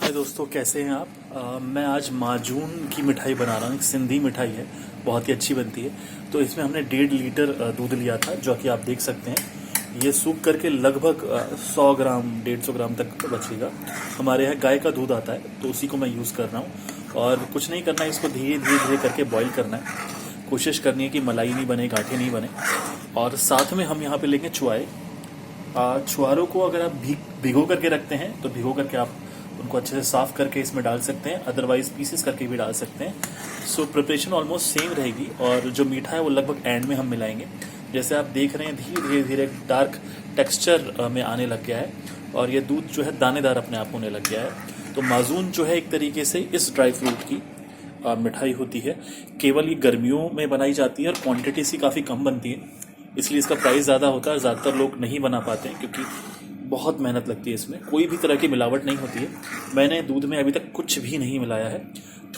हाय दोस्तों, कैसे हैं आप। मैं आज माजून की मिठाई बना रहा हूँ। एक सिंधी मिठाई है, बहुत ही अच्छी बनती है। तो इसमें हमने 1.5 लीटर दूध लिया था, जो कि आप देख सकते हैं। ये सूख करके लगभग 100 ग्राम 150 ग्राम तक बचेगा। हमारे यहाँ गाय का दूध आता है, तो उसी को मैं यूज़ कर रहा हूँ। और कुछ नहीं करना है, इसको धीरे धीरे धीरे करके बॉईल करना है। कोशिश करनी है कि मलाई नहीं बने, गाठे नहीं बने। और साथ में हम यहाँ पे लेंगे चुआए। छुआरों को अगर आप भिगो करके रखते हैं तो भिगो करके आप उनको अच्छे से साफ करके इसमें डाल सकते हैं, अदरवाइज पीसेस करके भी डाल सकते हैं। सो प्रिपरेशन ऑलमोस्ट सेम रहेगी। और जो मीठा है वो लगभग एंड में हम मिलाएंगे। जैसे आप देख रहे हैं, धीरे धीरे डार्क टेक्सचर में आने लग गया है और ये दूध जो है दानेदार अपने आप होने लग गया है। तो माजून जो है एक तरीके से इस ड्राई फ्रूट की मिठाई होती है। केवल ये गर्मियों में बनाई जाती है और क्वांटिटी सी काफ़ी कम बनती है, इसलिए इसका प्राइस ज़्यादा होता है। ज़्यादातर लोग नहीं बना पाते हैं क्योंकि बहुत मेहनत लगती है इसमें। कोई भी तरह की मिलावट नहीं होती है। मैंने दूध में अभी तक कुछ भी नहीं मिलाया है।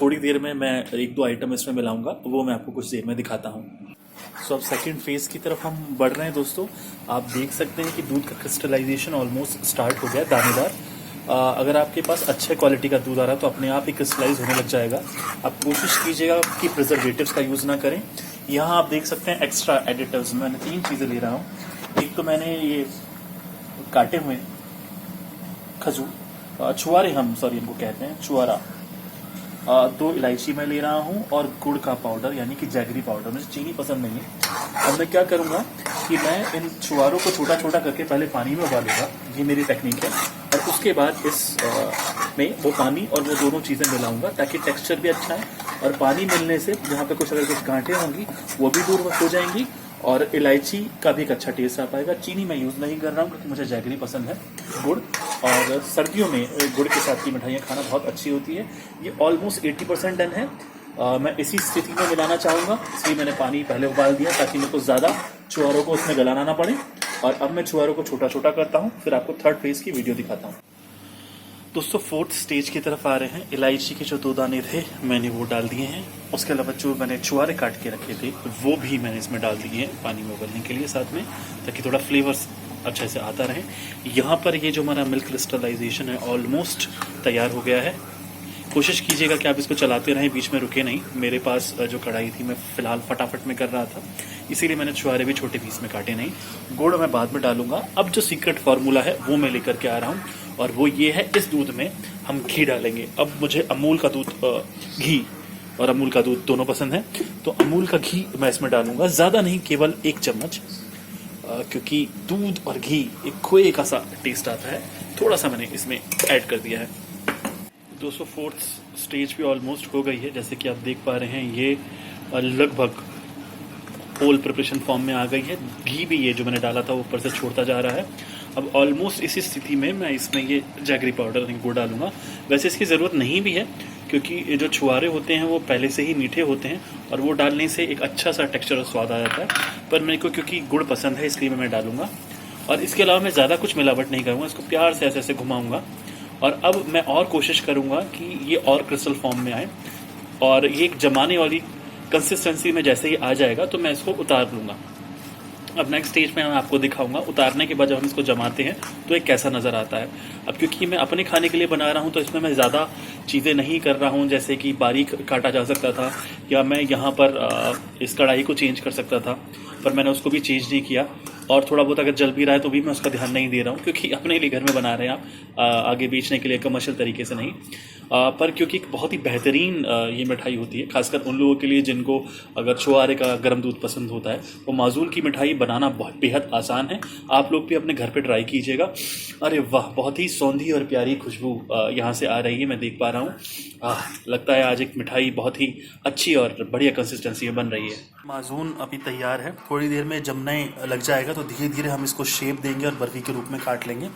थोड़ी देर में मैं 1-2 आइटम इसमें मिलाऊंगा, वो मैं आपको कुछ देर में दिखाता हूँ। सो अब सेकंड फेज की तरफ हम बढ़ रहे हैं दोस्तों। आप देख सकते हैं कि दूध का क्रिस्टलाइजेशन ऑलमोस्ट स्टार्ट हो गया है, दानेदार। अगर आपके पास अच्छे क्वालिटी का दूध आ रहा है तो अपने आप ही क्रिस्टलाइज होने लग जाएगा। आप कोशिश कीजिएगा कि प्रिजर्वेटिव्स का यूज़ ना करें। यहाँ आप देख सकते हैं एक्स्ट्रा एडिटिव्स। मैंने 3 चीज़ें ले रहा हूँ। एक तो मैंने ये काटे हुए खजूर, छुआरे हम इनको कहते हैं, छुआरा। 2 इलायची मैं ले रहा हूँ और गुड़ का पाउडर यानी कि जैगरी पाउडर। मुझे चीनी पसंद नहीं है। अब मैं क्या करूँगा कि मैं इन छुआरों को छोटा छोटा करके पहले पानी में उबालूंगा। ये मेरी टेक्निक है। और उसके बाद इस में वो पानी और वो दोनों चीज़ें मिलाऊंगा ताकि टेक्सचर भी अच्छा है। और पानी मिलने से यहाँ पे अगर कुछ गांठें होंगी वो भी दूर हो जाएंगी और इलायची का भी एक अच्छा टेस्ट आ पाएगा। चीनी मैं यूज़ नहीं कर रहा हूँ क्योंकि मुझे जैगरी पसंद है, गुड़। और सर्दियों में गुड़ के साथ की मिठाइयाँ खाना बहुत अच्छी होती है। ये ऑलमोस्ट 80% डन है। मैं इसी स्थिति में मिलाना चाहूँगा, इसलिए मैंने पानी पहले उबाल दिया ताकि मेरे को ज़्यादा छुआरों को उसमें गलाना ना पड़े। और अब मैं छुआरों को छोटा छोटा करता हूँ, फिर आपको थर्ड फेज की वीडियो दिखाता हूँ। दोस्तों, फोर्थ स्टेज की तरफ आ रहे हैं। इलायची के जो 2 दाने थे मैंने वो डाल दिए हैं। उसके अलावा जो मैंने छुआरे काट के रखे थे वो भी मैंने इसमें डाल दिए हैं पानी में उबलने के लिए साथ में, ताकि थोड़ा फ्लेवर्स अच्छे से आता रहे। यहाँ पर ये जो हमारा मिल्क क्रिस्टलाइजेशन है ऑलमोस्ट तैयार हो गया है। कोशिश कीजिएगा कि आप इसको चलाते रहें, बीच में रुके नहीं। मेरे पास जो कढ़ाई थी मैं फ़िलहाल फटाफट में कर रहा था, इसीलिए मैंने छुआरे भी छोटे पीस में काटे नहीं। गुड़ मैं बाद में डालूंगा। अब जो सीक्रेट फार्मूला है वो मैं लेकर के आ रहा हूँ और वो ये है, इस दूध में हम घी डालेंगे। अब मुझे अमूल का दूध, घी और अमूल का दूध दोनों पसंद है, तो अमूल का घी मैं इसमें डालूंगा। ज़्यादा नहीं, केवल 1 चम्मच, क्योंकि दूध और घी एक खोए का सा टेस्ट आता है। थोड़ा सा मैंने इसमें ऐड कर दिया है। 204th स्टेज भी ऑलमोस्ट हो गई है। जैसे कि आप देख पा रहे हैं, ये लगभग होल प्रिपरेशन फॉर्म में आ गई है। घी भी ये जो मैंने डाला था वो ऊपर से छोड़ता जा रहा है। अब ऑलमोस्ट इसी स्थिति में मैं इसमें ये जैगरी पाउडर गुड़ डालूंगा। वैसे इसकी ज़रूरत नहीं भी है क्योंकि ये जो छुआरे होते हैं वो पहले से ही मीठे होते हैं और वो डालने से एक अच्छा सा टेक्सचर और स्वाद आ जाता है। पर मेरे को क्योंकि गुड़ पसंद है इसलिए मैं डालूंगा। और इसके अलावा मैं ज़्यादा कुछ मिलावट नहीं करूँगा, इसको प्यार से ऐसे ऐसे घुमाऊँगा। और अब मैं और कोशिश करूँगा कि ये और क्रिस्टल फॉर्म में आए और ये एक जमाने वाली कंसिस्टेंसी में जैसे ही आ जाएगा तो मैं इसको उतार लूँगा। अब नेक्स्ट स्टेज में मैं आपको दिखाऊंगा उतारने के बाद जब हम इसको जमाते हैं तो ये कैसा नज़र आता है। अब क्योंकि मैं अपने खाने के लिए बना रहा हूँ तो इसमें मैं ज़्यादा चीज़ें नहीं कर रहा हूँ, जैसे कि बारीक काटा जा सकता था या मैं यहाँ पर इस कढ़ाई को चेंज कर सकता था, पर मैंने उसको भी चेंज नहीं किया। और थोड़ा बहुत अगर जल भी रहा है तो भी मैं उसका ध्यान नहीं दे रहा हूँ क्योंकि अपने लिए घर में बना रहे हैं आप, आगे बेचने के लिए कमर्शियल तरीके से नहीं। पर क्योंकि एक बहुत ही बेहतरीन ये मिठाई होती है, खासकर उन लोगों के लिए जिनको अगर छुआरे का गर्म दूध पसंद होता है। वो माजून की मिठाई बनाना बहुत बेहद आसान है। आप लोग भी अपने घर पे ट्राई कीजिएगा। अरे वाह, बहुत ही सौंधी और प्यारी खुशबू यहाँ से आ रही है, मैं देख पा रहा हूँ। लगता है आज एक मिठाई बहुत ही अच्छी और बढ़िया कंसिस्टेंसी में बन रही है। माजून अभी तैयार है, थोड़ी देर में जमने लग जाएगा तो धीरे धीरे हम इसको शेप देंगे और बर्फी के रूप में काट लेंगे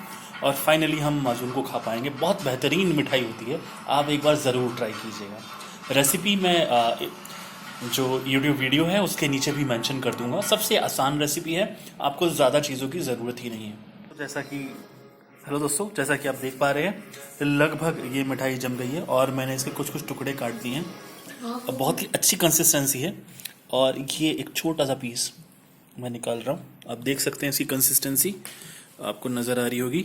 और फाइनली हम माजून को खा पाएंगे। बहुत बेहतरीन मिठाई होती है, आप एक बार ज़रूर ट्राई कीजिएगा। रेसिपी मैं जो यूट्यूब वीडियो है उसके नीचे भी मेंशन कर दूंगा। सबसे आसान रेसिपी है, आपको ज़्यादा चीज़ों की ज़रूरत ही नहीं है। तो जैसा कि हेलो दोस्तों, जैसा कि आप देख पा रहे हैं लगभग ये मिठाई जम गई है और मैंने इसके कुछ कुछ टुकड़े काट दिए हैं। बहुत ही अच्छी कंसिस्टेंसी है और ये एक छोटा सा पीस मैं निकाल रहा हूँ। आप देख सकते हैं इसकी कंसिस्टेंसी, आपको नज़र आ रही होगी।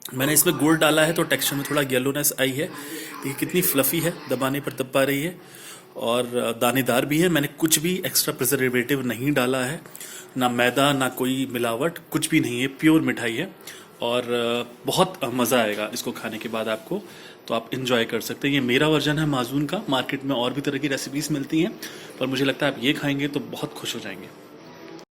मैंने इसमें गुड़ डाला है तो टेक्सचर में थोड़ा येलोनेस आई है। देखिए कितनी फ्लफी है, दबाने पर दब पा रही है और दानेदार भी है। मैंने कुछ भी एक्स्ट्रा प्रिजर्वेटिव नहीं डाला है, ना मैदा ना कोई मिलावट, कुछ भी नहीं है, प्योर मिठाई है। और बहुत मज़ा आएगा इसको खाने के बाद आपको, तो आप इंजॉय कर सकते हैं। ये मेरा वर्जन है माजून का, मार्केट में और भी तरह की रेसिपीज़ मिलती हैं, पर मुझे लगता है आप ये खाएंगे तो बहुत खुश हो जाएंगे।